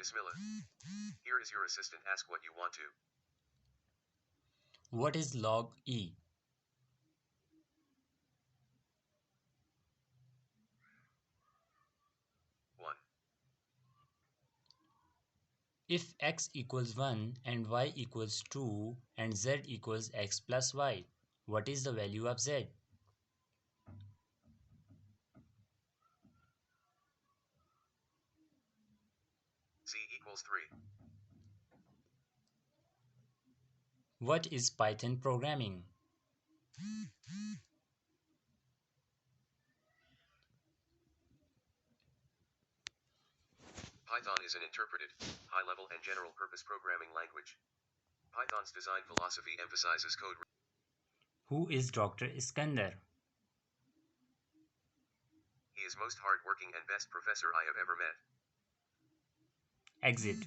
Bismillah. Here is your assistant. Ask what you want to. What is log E? One. If x equals 1 and y equals 2 and z equals x plus y, what is the value of z? Z equals 3. What is Python programming? Python is an interpreted, high-level and general-purpose programming language. Python's design philosophy emphasizes code. Who is Dr. Sikandar? He is most hard-working and best professor I have ever met. Exit.